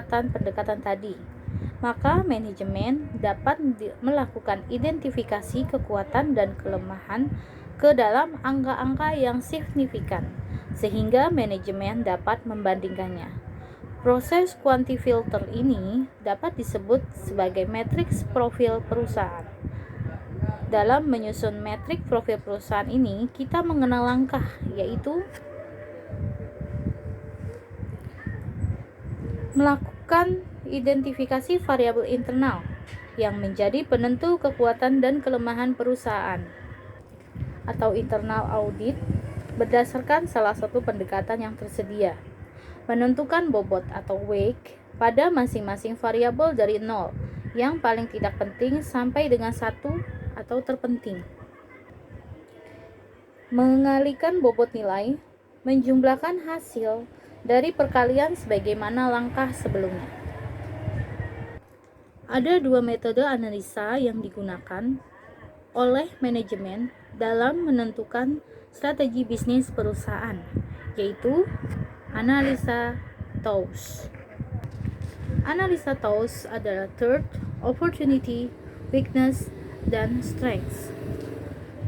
pendekatan tadi. Maka manajemen dapat melakukan identifikasi kekuatan dan kelemahan ke dalam angka-angka yang signifikan, sehingga manajemen dapat membandingkannya. Proses quantifilter ini dapat disebut sebagai matriks profil perusahaan. Dalam menyusun metrik profil perusahaan ini, kita mengenal langkah, yaitu melakukan identifikasi variabel internal yang menjadi penentu kekuatan dan kelemahan perusahaan, atau internal audit, berdasarkan salah satu pendekatan yang tersedia. Menentukan bobot atau weight pada masing-masing variabel dari 0 yang paling tidak penting sampai dengan 1 atau terpenting. Mengalihkan bobot nilai, menjumlahkan hasil dari perkalian sebagaimana langkah sebelumnya. Ada dua metode analisa yang digunakan oleh manajemen dalam menentukan strategi bisnis perusahaan, yaitu analisa TOWS. Analisa TOWS adalah threat, opportunity, weakness, dan strengths.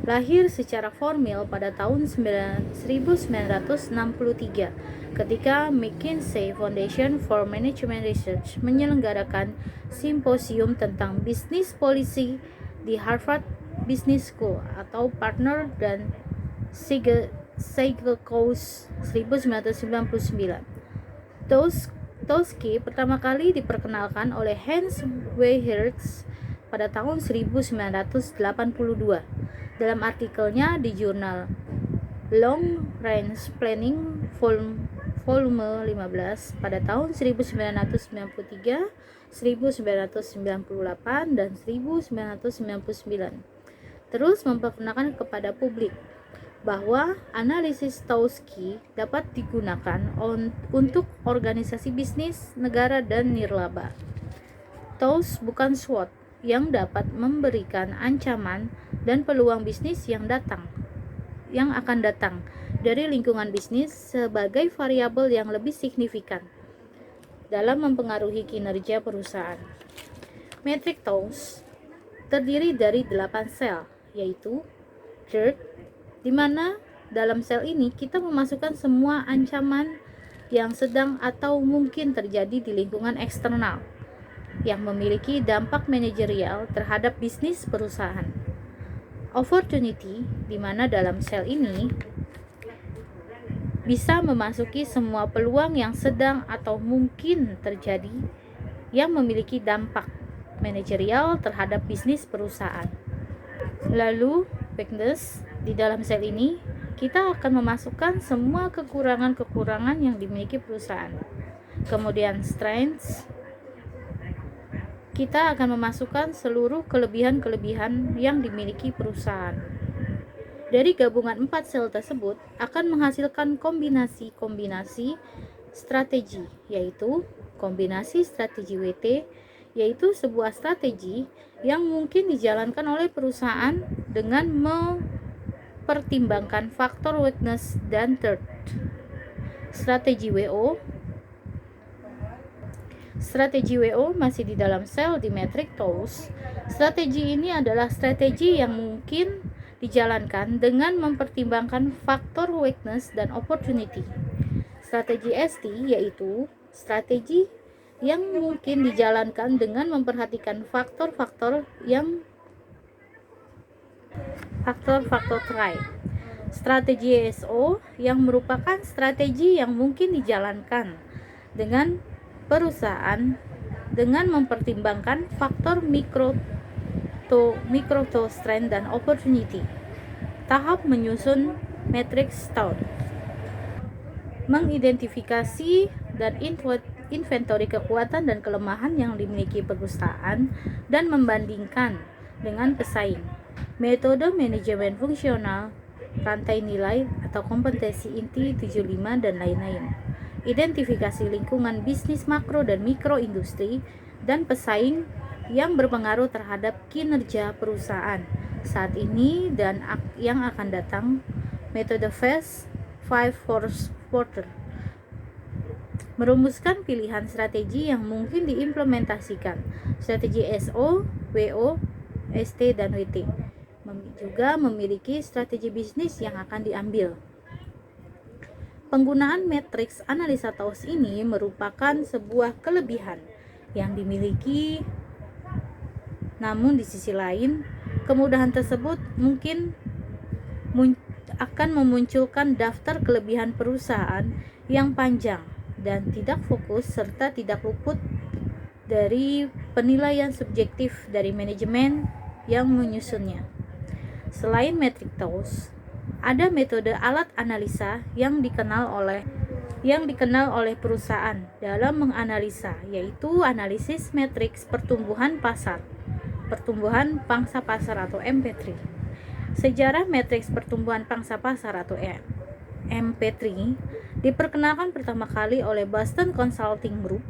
Lahir secara formal pada tahun 1963 ketika McKinsey Foundation for Management Research menyelenggarakan simposium tentang bisnis policy di Harvard Business School atau Partner dan Segelkows 1999. TOWS pertama kali diperkenalkan oleh Hans Weiertz pada tahun 1982 dalam artikelnya di jurnal Long Range Planning volume 15 pada tahun 1993, 1998, dan 1999. Terus memperkenalkan kepada publik bahwa analisis TOWS dapat digunakan untuk organisasi bisnis, negara, dan nirlaba. TOWS bukan SWOT yang dapat memberikan ancaman dan peluang bisnis yang akan datang dari lingkungan bisnis sebagai variabel yang lebih signifikan dalam mempengaruhi kinerja perusahaan. Metrik TOWS terdiri dari 8 sel, yaitu threat, di mana dalam sel ini kita memasukkan semua ancaman yang sedang atau mungkin terjadi di lingkungan eksternal yang memiliki dampak manajerial terhadap bisnis perusahaan. Opportunity, di mana dalam sel ini bisa memasuki semua peluang yang sedang atau mungkin terjadi yang memiliki dampak manajerial terhadap bisnis perusahaan. Lalu, weakness, di dalam sel ini kita akan memasukkan semua kekurangan-kekurangan yang dimiliki perusahaan. Kemudian strengths, kita akan memasukkan seluruh kelebihan-kelebihan yang dimiliki perusahaan. Dari gabungan 4 sel tersebut akan menghasilkan kombinasi-kombinasi strategi, yaitu kombinasi strategi WT, yaitu sebuah strategi yang mungkin dijalankan oleh perusahaan dengan mempertimbangkan faktor weakness dan threat. Strategi WO masih di dalam sel di metrik TOWS. Strategi ini adalah strategi yang mungkin dijalankan dengan mempertimbangkan faktor weakness dan opportunity. Strategi ST yaitu strategi yang mungkin dijalankan dengan memperhatikan faktor-faktor try. Strategi SO yang merupakan strategi yang mungkin dijalankan dengan perusahaan dengan mempertimbangkan faktor mikro to strength dan opportunity. Tahap menyusun matriks TOWS, mengidentifikasi dan inventory kekuatan dan kelemahan yang dimiliki perusahaan dan membandingkan dengan pesaing. Metode manajemen fungsional, rantai nilai atau kompetensi inti 75 dan lain-lain. Identifikasi lingkungan bisnis makro dan mikro industri dan pesaing yang berpengaruh terhadap kinerja perusahaan saat ini dan yang akan datang. Metode Phase 5 Force Porter merumuskan pilihan strategi yang mungkin diimplementasikan, strategi SO, WO, ST, dan WT. Juga memiliki strategi bisnis yang akan diambil. Penggunaan matriks analisa TAUS ini merupakan sebuah kelebihan yang dimiliki, namun di sisi lain, kemudahan tersebut mungkin akan memunculkan daftar kelebihan perusahaan yang panjang dan tidak fokus serta tidak luput dari penilaian subjektif dari manajemen yang menyusunnya. Selain metrik TAUS, ada metode alat analisa yang dikenal oleh perusahaan dalam menganalisa, yaitu analisis matriks pertumbuhan pangsa pasar atau MP3. Sejarah matriks pertumbuhan pangsa pasar atau MP3 diperkenalkan pertama kali oleh Boston Consulting Group